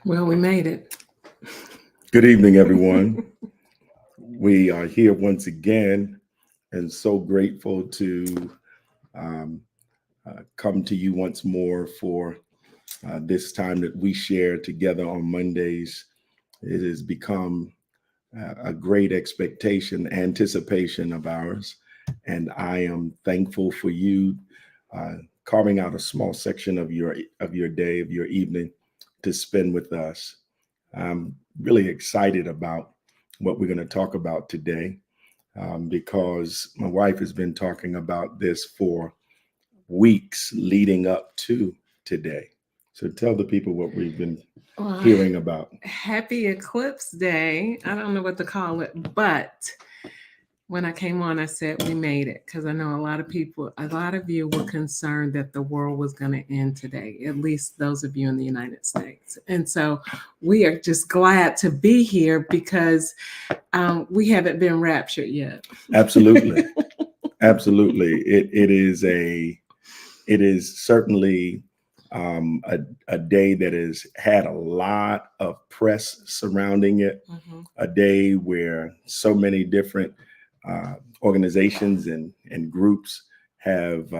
Well, we made it. Good evening, everyone. We are here once again and so grateful to um, come to you once more for this time that we share together on Mondays. It has become a great expectation, anticipation of ours, and I am thankful for you uh, carving out a small section of your day, of your evening, to spend with us. I'm really excited about what we're going to talk about today because my wife has been talking about this for weeks leading up to today. So tell the people what we've been Well, hearing about. happy Eclipse Day. I don't know what to call it, but when I came on, I said we made it because I know a lot of you were concerned that the world was going to end today, at least those of you in the United States. And so we are just glad to be here because we haven't been raptured yet. Absolutely. Absolutely. It is certainly a day that has had a lot of press surrounding it, Mhm. a day where so many different organizations and groups have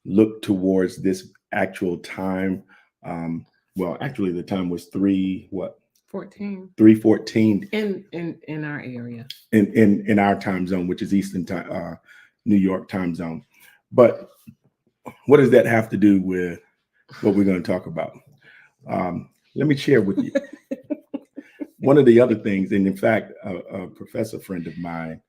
looked towards this actual time. Um, well, actually, the time was 14 3:14 in our area. in our time zone, which is Eastern time, New York time zone. But what does that have to do with what we're going to talk about? Let me share with you one of the other things, and in fact, a professor friend of mine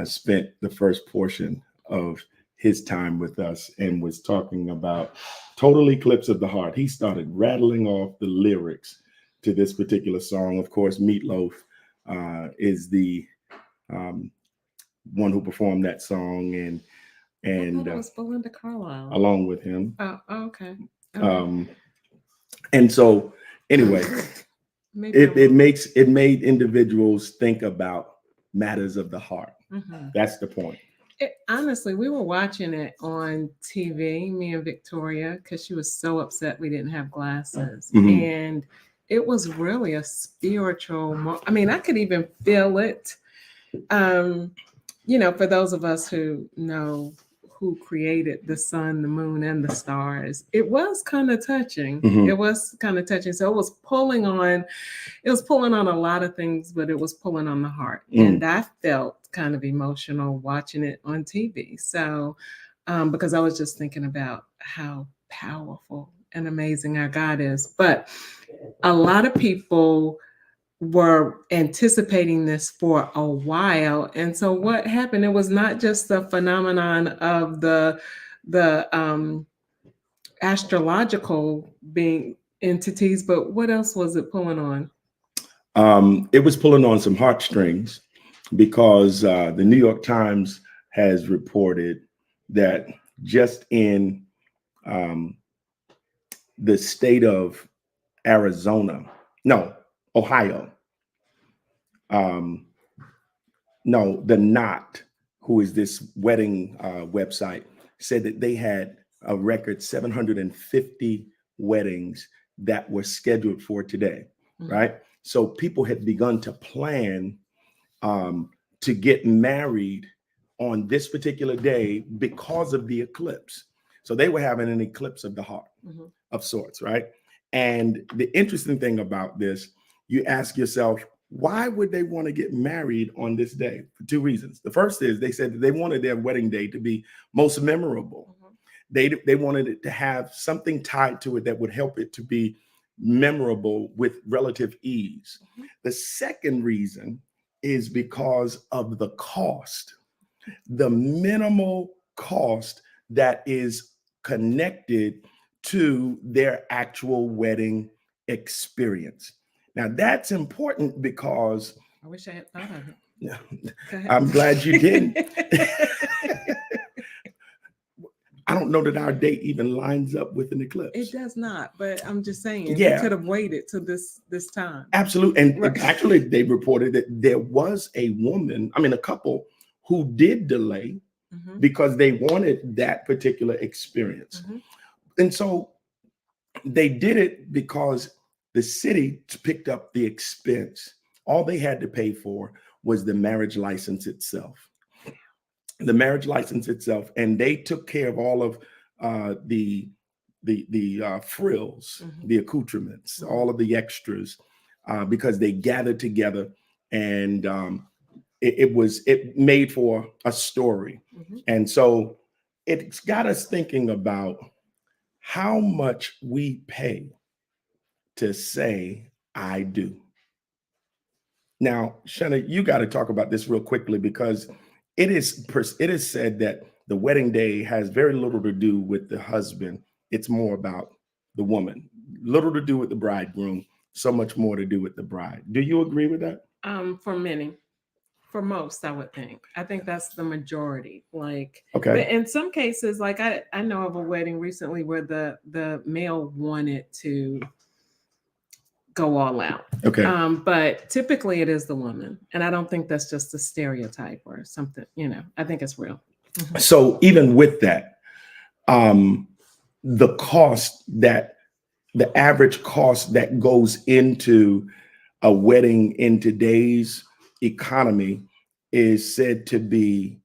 spent the first portion of his time with us and was talking about Total Eclipse of the Heart. He started rattling off the lyrics to this particular song. Of course, Meatloaf is the um, one who performed that song, I thought and it was Belinda Carlisle. along with him. Oh, okay. Okay. Um, and so, anyway, Maybe I it will. made individuals think about matters of the heart. Mhm. That's the point. Honestly, we were watching it on TV, me and Victoria, because she was so upset we didn't have glasses. Mhm. And it was really a spiritual, I mean, I could even feel it. Um, for those of us who know who created the sun, the moon, and the stars, it was kind of touching. It Mhm. was kind of touching. So it was pulling on a lot of things, but it was pulling on the heart. Mm. And I felt kind of emotional watching it on TV. So, because I was just thinking about how powerful and amazing our God is. But a lot of people were anticipating this for a while. And so what happened? It was not just the phenomenon of the astrological being entities, but what else was it pulling on? It was pulling on some heartstrings because the New York Times has reported that just in um, the state of Arizona, no, Ohio, um, no, the Knot, who is this wedding website, said that they had a record 750 weddings that were scheduled for today, Mhm. right? So people had begun to plan um, to get married on this particular day because of the eclipse. So they were having an eclipse of the heart Mhm. of sorts, right? And the interesting thing about this, you ask yourself, why would they want to get married on this day? For two reasons. The first is they said that they wanted their wedding day to be most memorable. Mhm. They wanted it to have something tied to it that would help it to be memorable with relative ease. Mhm. The second reason is because of the cost, the minimal cost that is connected to their actual wedding experience. Now, that's important because I wish I had thought of it. Go ahead. I'm glad you didn't. I don't know that our date even lines up with an It eclipse. does not, but I'm just saying we Yeah, could have waited till this time. absolutely. And Right. actually, they reported that there was a woman, I mean, a couple who did delay Hmm. because they wanted that particular experience. Hmm. And so they did it because the city picked up the expense. All they had to pay for was the marriage license itself. The marriage license itself, and they took care of all of the frills, the accoutrements, all of the extras, because they gathered together, and it made for a story. And so it's got us thinking about how much we pay to say I do. Now, Shanna, you got to talk about this real quickly, because it is said that the wedding day has very little to do with the husband. It's more about the woman. Little to do with the bridegroom, so much more to do with the bride. Do you agree with that? For many. For most, I would think. I think that's the majority. Like, Okay. But in some cases, like I know of a wedding recently where the male wanted to go all out. Okay. But typically it is the woman. And I don't think that's just a stereotype or something, I think it's real. So even with that, the average cost that goes into a wedding in today's economy is said to be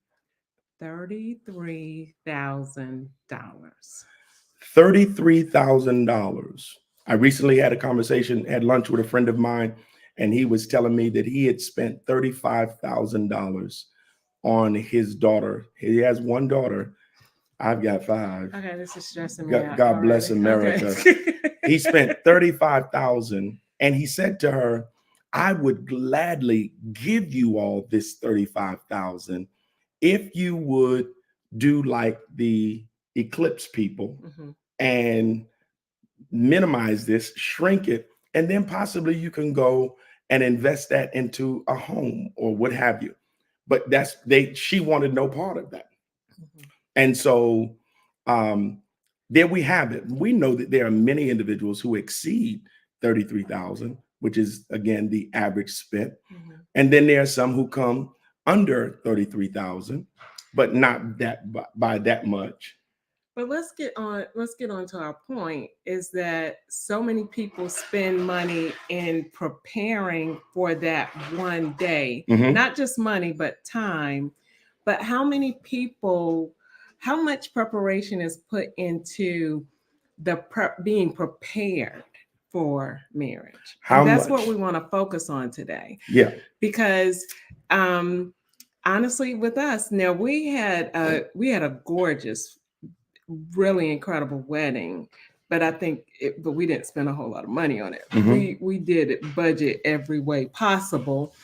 $33,000. $33,000. I recently had lunch with a friend of mine, and he was telling me that he had spent $35,000 on his daughter. He has one daughter. I've got 5. Okay, this is stressing me out. God bless America. Okay. He spent $35,000, and he said to her, I would gladly give you all this $35,000 if you would do like the Eclipse people and minimize this, shrink it, and then possibly you can go and invest that into a home or what have you. But she wanted no part of that. And so there we have it. We know that there are many individuals who exceed 33,000, which is again the average spent. And then there are some who come under 33,000, but not that by that much. But let's get on to our point, is that so many people spend money in preparing for that one day, not just money, but time. But how much preparation is put into being prepared for marriage? That's what we want to focus on today. Yeah. Because honestly, with us, now we had a gorgeous, really incredible wedding, but but we didn't spend a whole lot of money on it. We did it budget every way possible.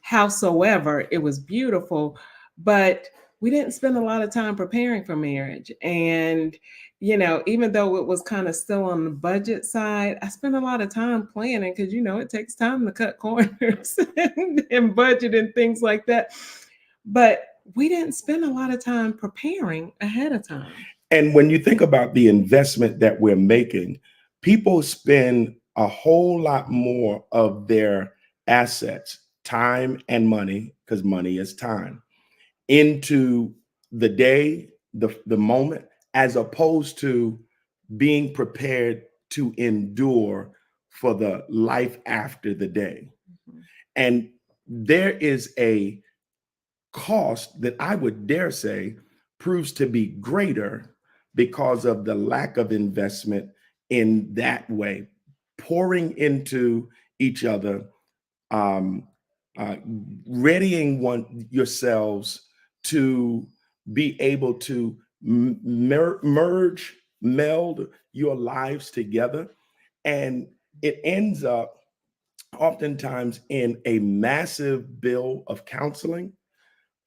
Howsoever, it was beautiful, but we didn't spend a lot of time preparing for marriage. And even though it was kind of still on the budget side, I spent a lot of time planning, because it takes time to cut corners and budget and things like that. But we didn't spend a lot of time preparing ahead of time. And when you think about the investment that we're making, people spend a whole lot more of their assets, time and money, because money is time, into the day, the moment, as opposed to being prepared to endure for the life after the day. And there is a cost that I would dare say proves to be greater because of the lack of investment in that way, pouring into each other, readying yourselves to be able to meld your lives together. And it ends up oftentimes in a massive bill of counseling,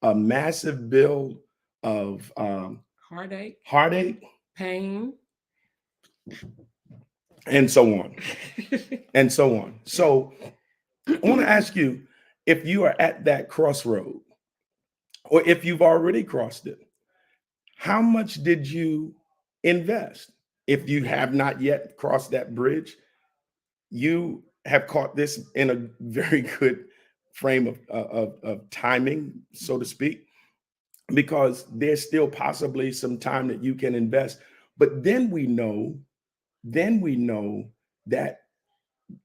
a massive bill of heartache, pain, and so on, and so on. So I want to ask you, if you are at that crossroad, or if you've already crossed it, how much did you invest? If you have not yet crossed that bridge, you have caught this in a very good frame of timing, so to speak, because there's still possibly some time that you can invest. But then we know that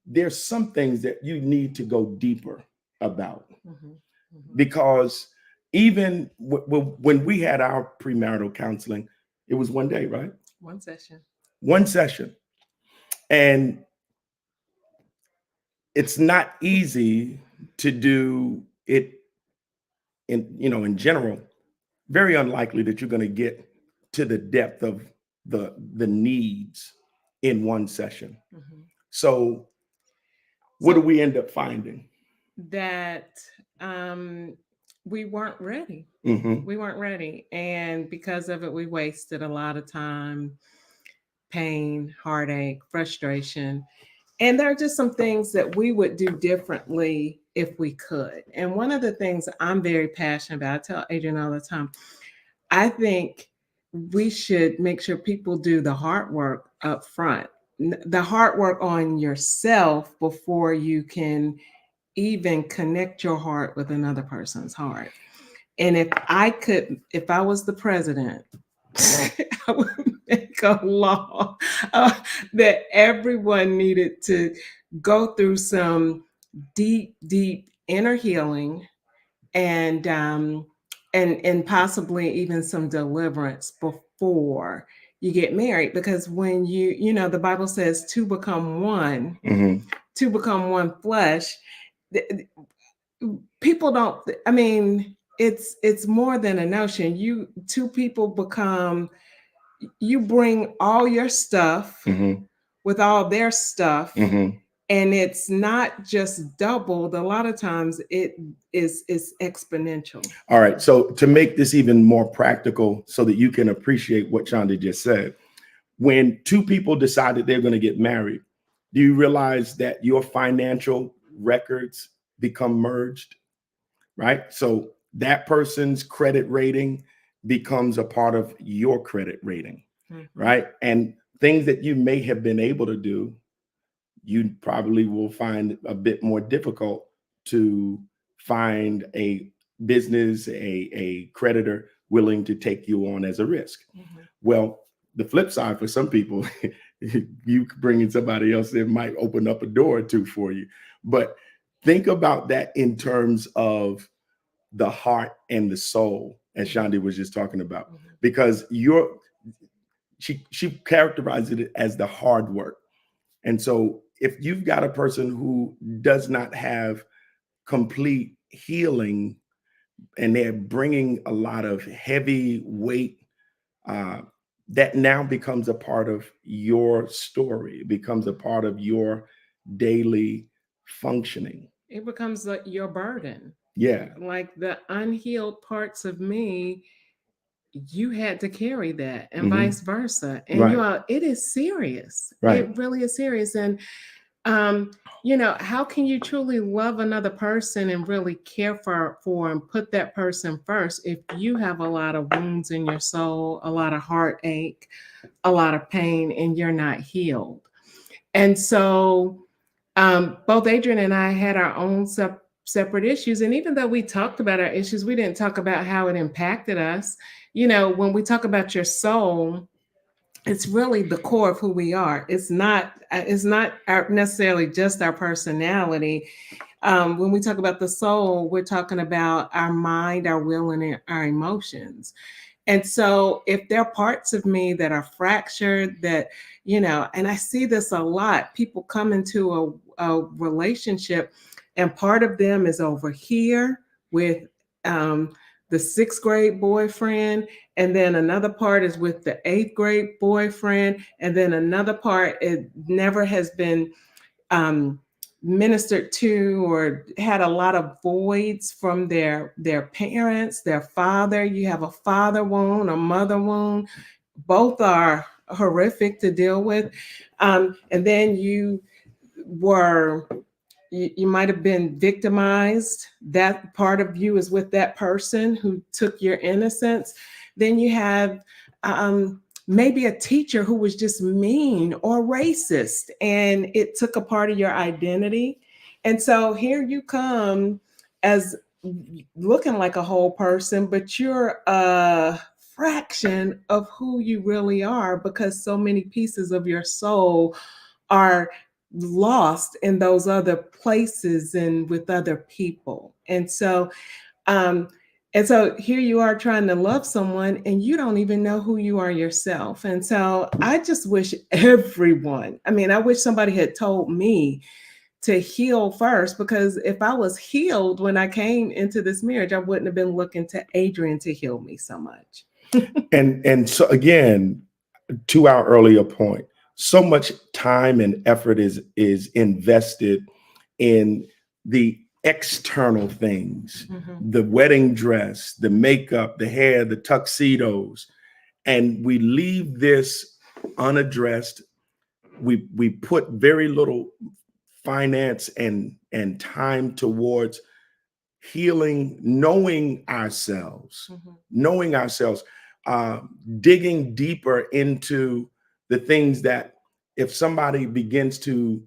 there's some things that you need to go deeper about, Mhm. Mhm. because even when we had our premarital counseling, it was one day, right? One session. One session. And it's not easy to do it in general. Very unlikely that you're going to get to the depth of the needs in one session. Mhm. So what do So we end up finding? that we weren't ready. Hmm. We weren't ready. And because of it, we wasted a lot of time, pain, heartache, frustration. And there are just some things that we would do differently if we could. And one of the things I'm very passionate about, I tell Adrian all the time, I think we should make sure people do the hard work up front, the hard work on yourself before you can even connect your heart with another person's heart. And if I was the president, I would make a law that everyone needed to go through some deep, deep inner healing, and and possibly even some deliverance before you get married. Because when the Bible says two become one, Hmm. two become one flesh. People don't, I mean, it's more than a notion. You two people become, you bring all your stuff Hmm. with all their stuff, Hmm. and it's not just doubled. A lot of times it is exponential. All right. So to make this even more practical so that you can appreciate what Chanda just said, when two people decided they're going to get married, do you realize that your financial records become merged? Right? So that person's credit rating becomes a part of your credit rating, Mhm. right? And things that you may have been able to do, you probably will find a bit more difficult to find a business, a creditor willing to take you on as a risk. Mhm. Well, the flip side for some people, you bringing somebody else in might open up a door or two for you. But think about that in terms of the heart and the soul, as Shandi was just talking about, Mhm. because she characterized it as the hard work. And so if you've got a person who does not have complete healing and they're bringing a lot of heavy weight, uh, that now becomes a part of your story, it becomes a part of your daily functioning. It becomes like your burden. Yeah. Like the unhealed parts of me, you had to carry that, and Hmm. vice versa. And Right. it is serious. Right. It really is serious. And how can you truly love another person and really care for and put that person first if you have a lot of wounds in your soul, a lot of heartache, a lot of pain, and you're not healed? And so both Adrian and I had our own separate issues. And even though we talked about our issues, we didn't talk about how it impacted us. When we talk about your soul, it's really the core of who we are. It's not necessarily just our personality. When we talk about the soul, we're talking about our mind, our will, and our emotions. And so if there are parts of me that are fractured, and I see this a lot, people come into a relationship and part of them is over here with um, the sixth grade boyfriend. And then another part is with the eighth grade boyfriend. And then another part, it never has been um, ministered to or had a lot of voids from their parents, their father. You have a father wound, a mother wound. Both are horrific to deal with. And then were you might have been victimized. That part of you is with that person who took your innocence. Then you have maybe a teacher who was just mean or racist, and it took a part of your identity. And so here you come as looking like a whole person, but you're a fraction of who you really are because so many pieces of your soul are lost in those other places and with other people. Um, and so here you are trying to love someone and you don't even know who you are yourself. And so I just wish everyone, I mean, I wish somebody had told me to heal first, because if I was healed when I came into this marriage, I wouldn't have been looking to Adrian to heal me so much. And so again, to our earlier point, so much time and effort is invested in the external things, the wedding dress, the makeup, the hair, the tuxedos, and we leave this unaddressed. We put very little finance and time towards healing, knowing ourselves, digging deeper into the things that if somebody begins to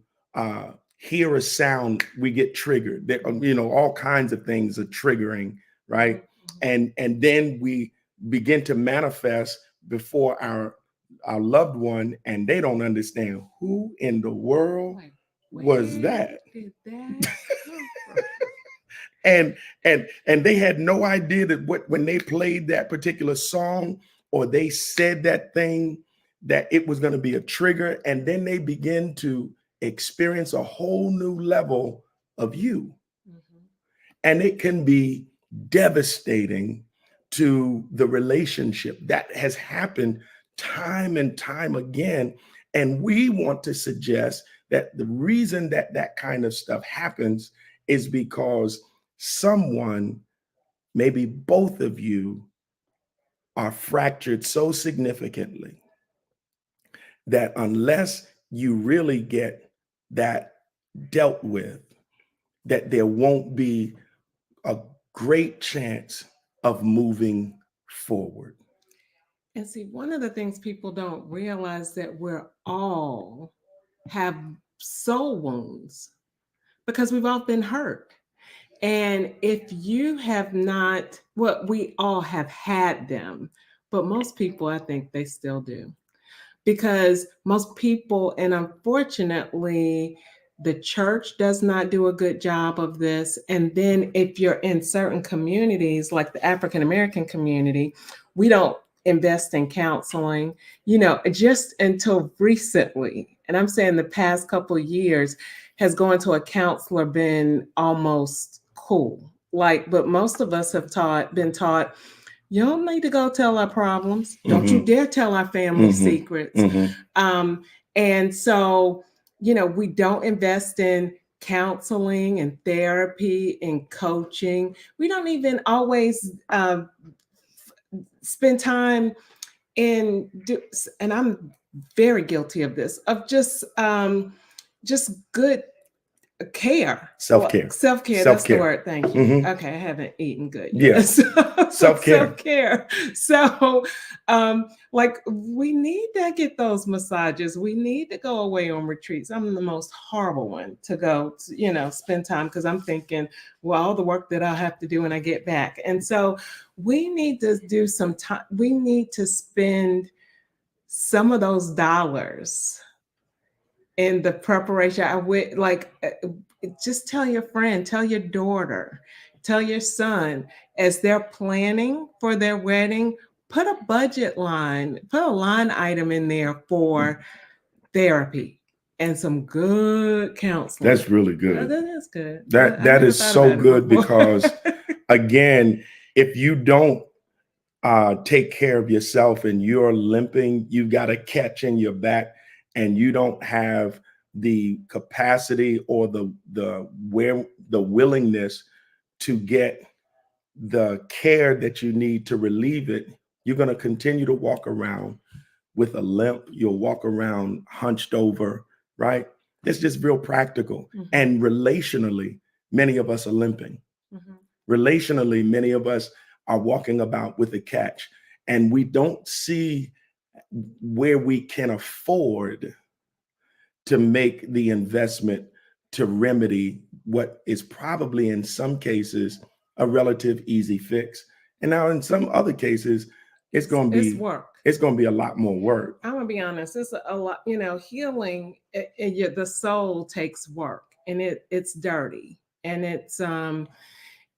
hear a sound, we get triggered. There, all kinds of things are triggering, right? And then we begin to manifest before our loved one, and they don't understand who in the world was that. Did that come from? And they had no idea that when they played that particular song or they said that thing, that it was going to be a trigger, and then they begin to experience a whole new level of you. And it can be devastating to the relationship. That has happened time and time again. And we want to suggest that the reason that that kind of stuff happens is because someone, maybe both of you, are fractured so significantly that unless you really get that dealt with, that there won't be a great chance of moving forward. And see, one of the things people don't realize that we're all have soul wounds because we've all been hurt. And if you have not, well, we all have had them, but most people, I think they still do. Because most people, and unfortunately, the church does not do a good job of this. And then if you're in certain communities, like the African American community, we don't invest in counseling, just until recently. And I'm saying the past couple of years has going to a counselor been almost cool. But most of us have been taught, you don't need to go tell our problems. Don't you dare tell our family secrets. And so, we don't invest in counseling and therapy and coaching. We don't even always spend time and I'm very guilty of this, of just good care. Self-care. Self-care, that's the word. Thank you. Okay, I haven't eaten good yet. Yes. Self-care. Self-care. So we need to get those massages. We need to go away on retreats. I'm the most horrible one to go to, spend time, because I'm thinking, well, all the work that I'll have to do when I get back. And so we need to do some time. We need to spend some of those dollars in the preparation. I would just tell your friend, tell your daughter, tell your son, as they're planning for their wedding, put a budget line, put a line item in there for therapy and some good counseling. That's really good. That is good. That is so good because again, if you don't take care of yourself and you're limping, you've got a catch in your back, and you don't have the capacity or the willingness to get the care that you need to relieve it, you're going to continue to walk around with a limp. You'll walk around hunched over, right? It's just real practical. And relationally, many of us are limping. Relationally, many of us are walking about with a catch, and we don't see where we can afford to make the investment to remedy what is probably in some cases a relative easy fix. And now in some other cases, it's going to be work. it's going to be a lot more work. I'm gonna be honest. It's a lot. Healing. The soul takes work, and it's dirty, and it's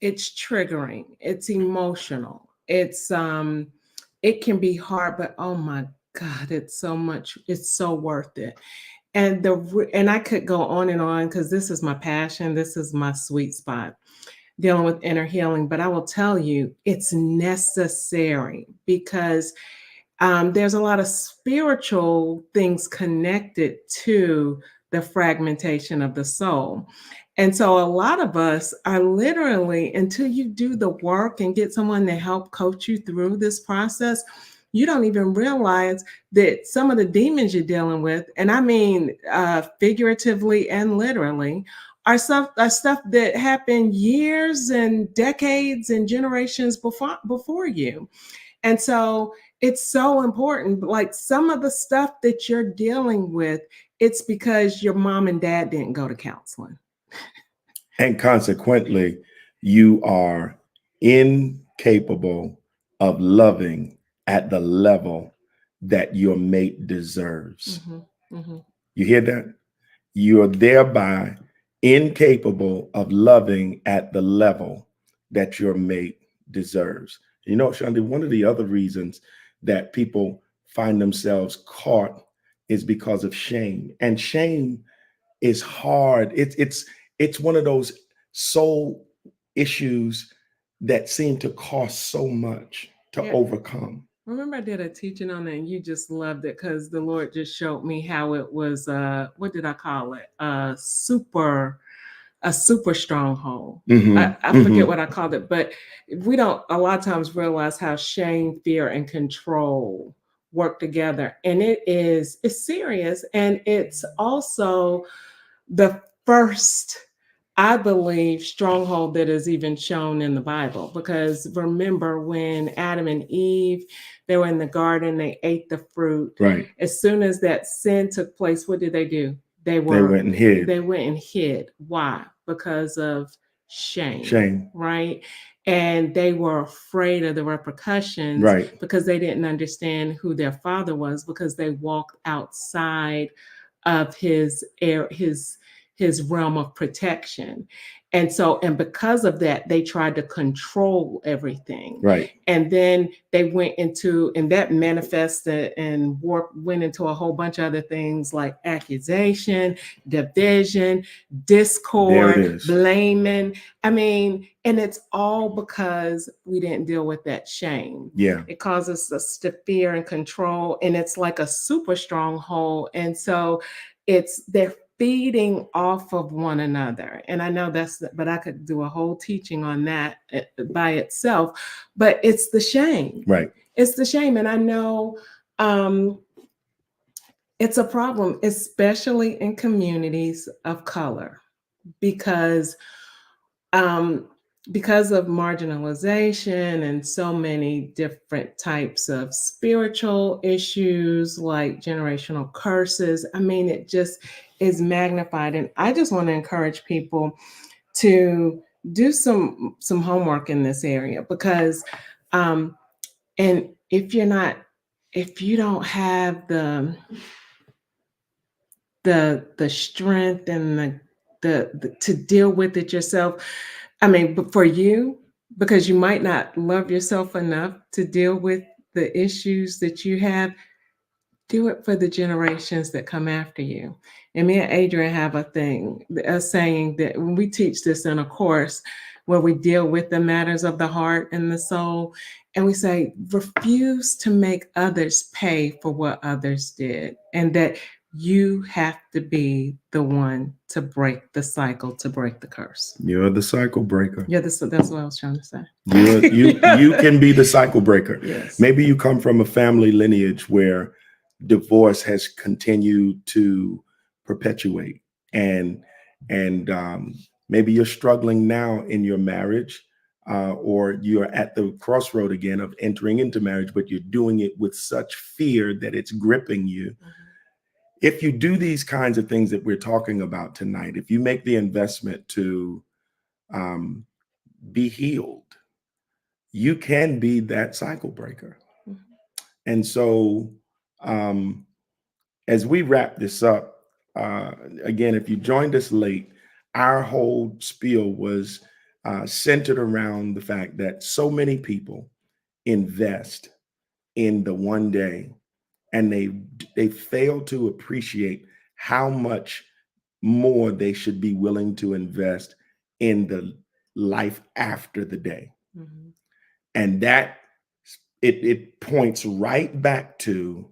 triggering. It's emotional. It can be hard, but oh my God, it's so much. It's so worth it. And I could go on because this is my passion. This is my sweet spot, dealing with inner healing. But I will tell you, it's necessary because there's a lot of spiritual things connected to the fragmentation of the soul. And so a lot of us are literally, until you do the work and get someone to help coach you through this process, you don't even realize that some of the demons you're dealing with, and I mean figuratively and literally, are stuff that happened years and decades and generations before you. And so it's so important. Like some of the stuff that you're dealing with, it's because your mom and dad didn't go to counseling. And consequently, you are incapable of loving at the level that your mate deserves. Mm-hmm, mm-hmm. You hear that? You are thereby incapable of loving at the level that your mate deserves. You know, Shandi, one of the other reasons that people find themselves caught is because of shame. And shame is hard. It's one of those soul issues that seem to cost so much to overcome. Remember I did a teaching on that and you just loved it because the Lord just showed me how it was, what did I call it? A super stronghold. I forget what I called it, but we don't a lot of times realize how shame, fear, and control work together. And it's serious. And it's also the first, I believe, stronghold that is even shown in the Bible. Because remember when Adam and Eve, they were in the garden, they ate the fruit. Right. As soon as that sin took place, what did they do? They went and hid. They went and hid. Why? Because of shame. Shame. Right. And they were afraid of the repercussions. Right. Because they didn't understand who their father was, because they walked outside of his realm of protection. And because of that, they tried to control everything. Right. And then they went into, and that manifested and went into a whole bunch of other things like accusation, division, discord, blaming. I mean, and it's all because we didn't deal with that shame. Yeah. It causes us to fear and control, and it's like a super stronghold. And so they're feeding off of one another. And I know but I could do a whole teaching on that by itself, but it's the shame. Right. It's the shame. And I know it's a problem, especially in communities of color, because of marginalization and so many different types of spiritual issues like generational curses. I mean, it just is magnified. And I just want to encourage people to do some homework in this area, because and if you don't have the strength and the to deal with it yourself, I mean, but for you, because you might not love yourself enough to deal with the issues that you have, do it for the generations that come after you. And me and Adrian have a saying that when we teach this in a course where we deal with the matters of the heart and the soul, and we say, refuse to make others pay for what others did, and that you have to be the one to break the cycle, to break the curse. You're the cycle breaker. Yeah, that's what I was trying to say. You can be the cycle breaker. Yes. Maybe you come from a family lineage where divorce has continued to perpetuate, and maybe you're struggling now in your marriage, or you're at the crossroad again of entering into marriage, but you're doing it with such fear that it's gripping you. Mm-hmm. If you do these kinds of things that we're talking about tonight, if you make the investment to be healed, you can be that cycle breaker. And so, um, as we wrap this up, again, if you joined us late, our whole spiel was centered around the fact that so many people invest in the one day, and they fail to appreciate how much more they should be willing to invest in the life after the day. Mhm. And that it points right back to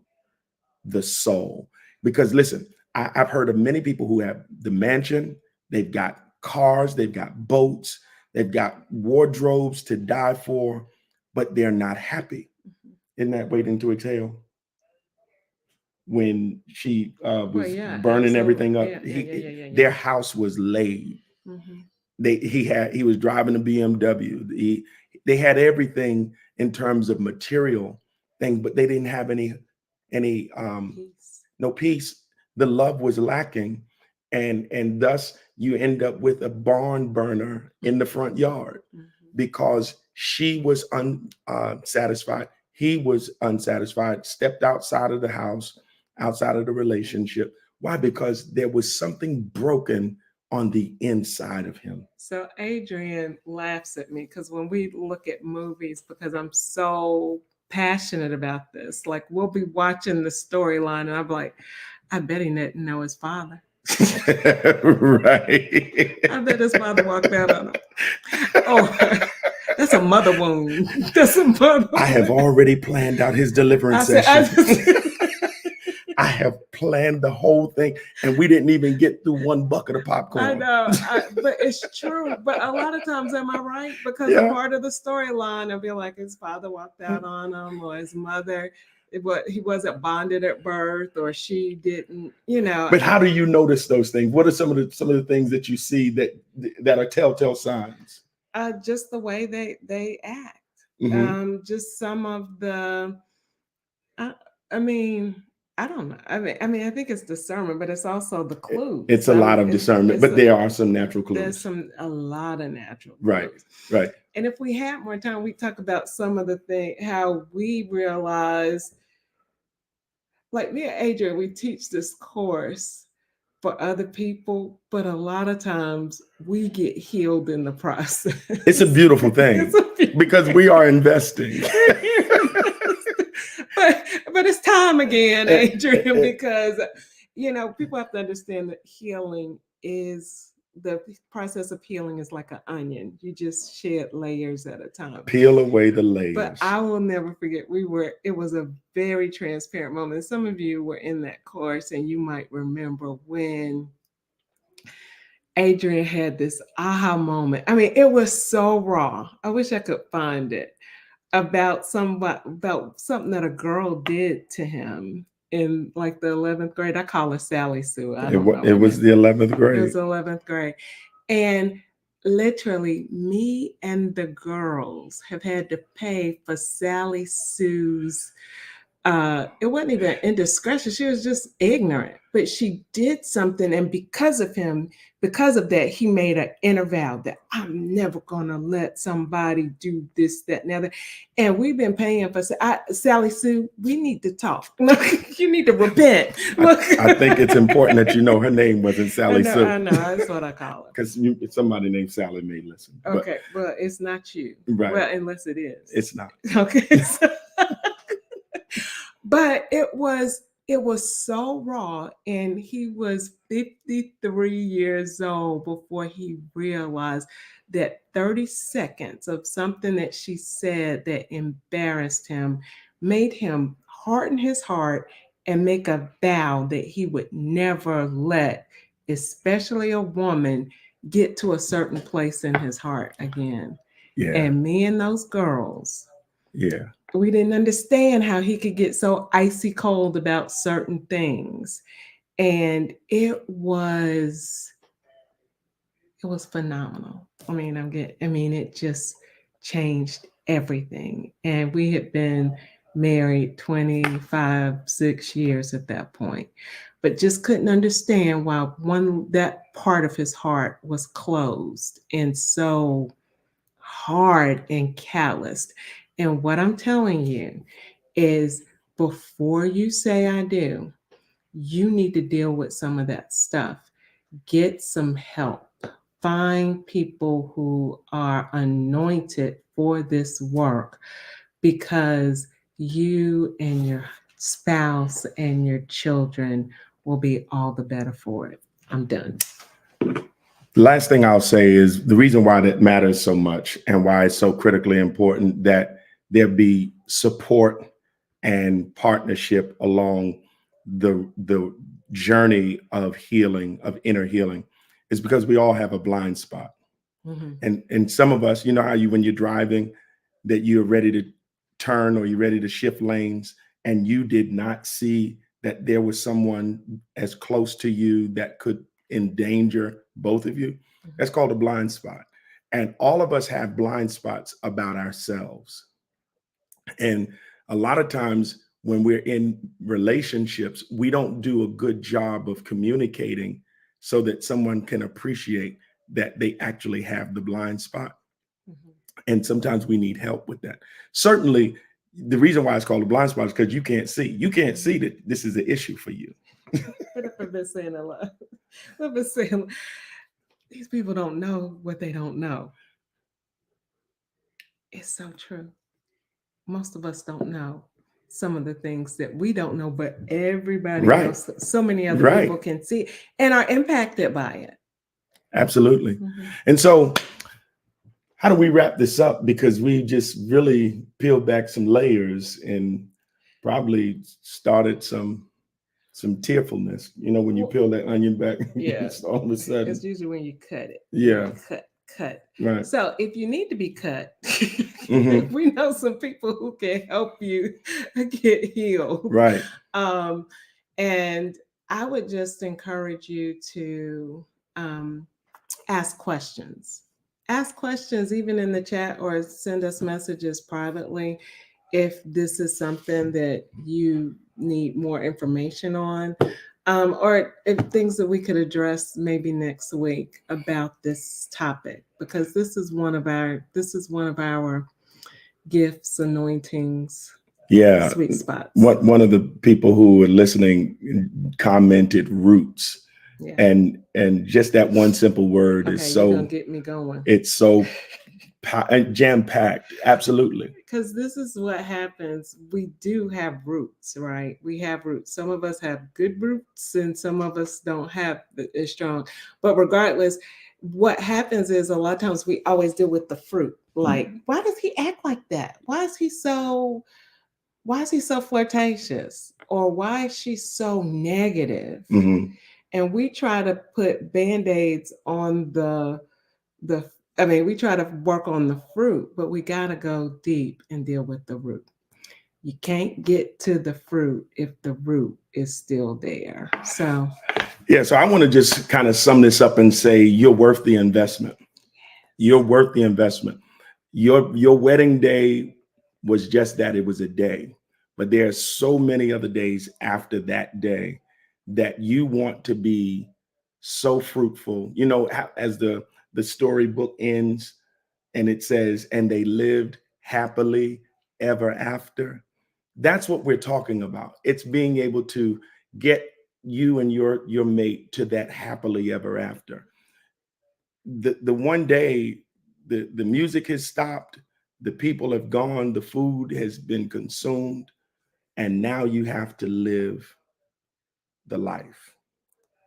the soul. Because listen, I've heard of many people who have the mansion, they've got cars, they've got boats, they've got wardrobes to die for, but they're not happy. Mhm. Isn't that waiting to exhale? When she Well, was yeah, burning everything absolutely. up, Yeah, yeah, yeah, yeah, yeah, their yeah. house was laid. Mhm. He was driving a BMW. They had everything in terms of material things, but they didn't have any Peace. no peace. The love was lacking, and thus you end up with a barn burner in the front yard Mhm. because she was unsatisfied. He was unsatisfied. Stepped outside of the house, outside of the relationship. Why? Because there was something broken on the inside of him. So Adrian laughs at me because when we look at movies, because I'm so passionate about this, like we'll be watching the storyline and I'm like, I bet he didn't know his father. Right. I bet his father walked out on him. Oh, that's a mother wound. That's a mother I have wound. already planned out his deliverance I session. I have planned the whole thing, and we didn't even get through one bucket of popcorn. I know, but it's true. But a lot of times, am I right? Because a Yeah. part of the storyline, I'll be like, his father walked out on him, or his mother, he wasn't bonded at birth, or she didn't, But how do you notice those things? What are some of the things that you see that are telltale signs? Just the way they act. Mhm. Just some of the, I, I mean, I don't know. I think it's discernment, but it's also the It's clues. a I lot mean, of discernment, but there are some natural there's clues. a lot of natural Right, clues. right. And if we had more time, we talk about some of the thing, how we realize, like me and Adrian, we teach this course for other people, but a lot of times we get healed in the process. It's a beautiful thing It's a beautiful because thing. we are investing. but it's time again, Adrian, Eh, because people have to understand that healing is the process of healing is like an onion. You just shed layers at a time. Peel away the But layers. I will never forget, it was a very transparent moment. Some of you were in that course and you might remember when Adrian had this aha moment. I mean, it was so raw. I wish I could find it about something that a girl did to him in like the 11th grade. I call her Sally Sue. I don't know It her was name. the 11th It grade. was 11th grade. And literally, me and the girls have had to pay for Sally Sue's. It wasn't even indiscretion. She was just ignorant, but she did something, and because of that, he made an inner vow that I'm never gonna let somebody do this, that, and the other. And we've been paying for Sally Sue. We need to talk. You need to repent. I think it's important that you know her name wasn't Sally Sue. I know. That's what I call her. Because somebody named Sally may listen. Okay, but it's not you. Right. Well, unless it is. It's not. Okay. But it was so raw, and he was 53 years old before he realized that 30 seconds of something that she said that embarrassed him made him harden his heart and make a vow that he would never let, especially a woman, get to a certain place in his heart again. Yeah. And me and those girls, Yeah. we didn't understand how he could get so icy cold about certain things. And it was phenomenal. It just changed everything. And we had been married 6 years at that point, but just couldn't understand why that part of his heart was closed and so hard and calloused. And what I'm telling you is before you say I do, you need to deal with some of that stuff. Get some help. Find people who are anointed for this work, because you and your spouse and your children will be all the better for it. I'm done. Last thing I'll say is the reason why that matters so much and why it's so critically important that there be support and partnership along the journey of healing, of inner healing, is because we all have a blind spot. Mhm. And some of us, you know how you, when you're driving, that you're ready to turn or you're ready to shift lanes, and you did not see that there was someone as close to you that could endanger both of you. That's called a blind spot. And all of us have blind spots about ourselves. And a lot of times when we're in relationships, we don't do a good job of communicating so that someone can appreciate that they actually have the blind spot. Mhm. And sometimes we need help with that. Certainly, the reason why it's called a blind spot is because you can't see. You can't see that this is an issue for you. But I've been saying a lot. I've been saying these people don't know what they don't know. It's so true. Most of us don't know some of the things that we don't know, but everybody Right. else, so many other Right. people can see and are impacted by it. Absolutely. Mhm. And so, how do we wrap this up? Because we just really peeled back some layers and probably started some tearfulness. You know, when you Well, peel that onion back, yeah. it's all of a sudden, It's usually when you cut it. yeah, Cut. right. So if you need to be cut, Mhm. we know some people who can help you get healed. Right. And I would just encourage you to ask questions. Ask questions even in the chat, or send us messages privately if this is something that you need more information on, or if things that we could address maybe next week about this topic, because this is one of our gifts, anointings, Yeah. sweet spots. One of the people who were listening commented roots. Yeah. And just that one simple word Okay, is you're gonna so, get me going. it's so jam packed. Absolutely. Because this is what happens. We do have roots, right? We have roots. Some of us have good roots and some of us don't have as strong. But regardless, what happens is a lot of times we always deal with the fruit. Like, why does he act like that? Why is he so flirtatious? Or why is she so negative? Mhm. And we try to put band-aids on we try to work on the fruit, but we got to go deep and deal with the root. You can't get to the fruit if the root is still there. So, Yeah. So I want to just kind of sum this up and say you're worth the investment. You're worth the investment. Your wedding day was just that. It was a day, but there are so many other days after that day that you want to be so fruitful. You know, as the storybook ends and it says, and they lived happily ever after. That's what we're talking about. It's being able to get you and your mate to that happily ever after. The one day the music has stopped, the people have gone, the food has been consumed, and now you have to live the life.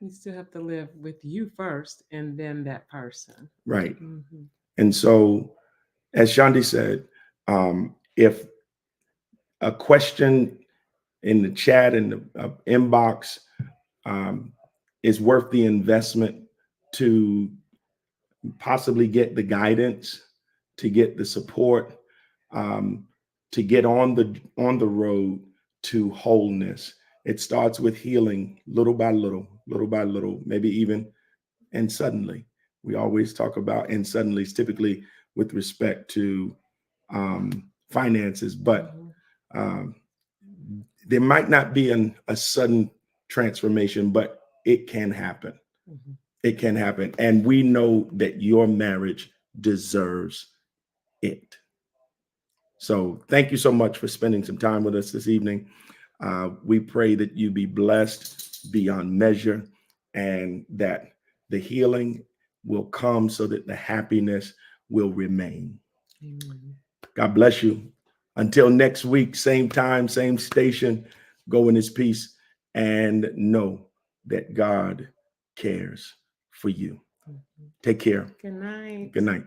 you still have to live with you first and then that person. Right. Mhm. And so, as Shandi said, if a question in the chat and the inbox um, is worth the investment to possibly get the guidance, to get the support, um, to get on the road to wholeness. It starts with healing, little by little, maybe even and suddenly. We always talk about and suddenly, typically with respect to finances, but um, there might not be a sudden transformation, but it can happen. Mhm. It can happen. And we know that your marriage deserves it. So thank you so much for spending some time with us this evening. We pray that you be blessed beyond measure and that the healing will come so that the happiness will remain. Amen. God bless you. Until next week, same time, same station, go in his peace and know that God cares for you. Take care. Good night. Good night.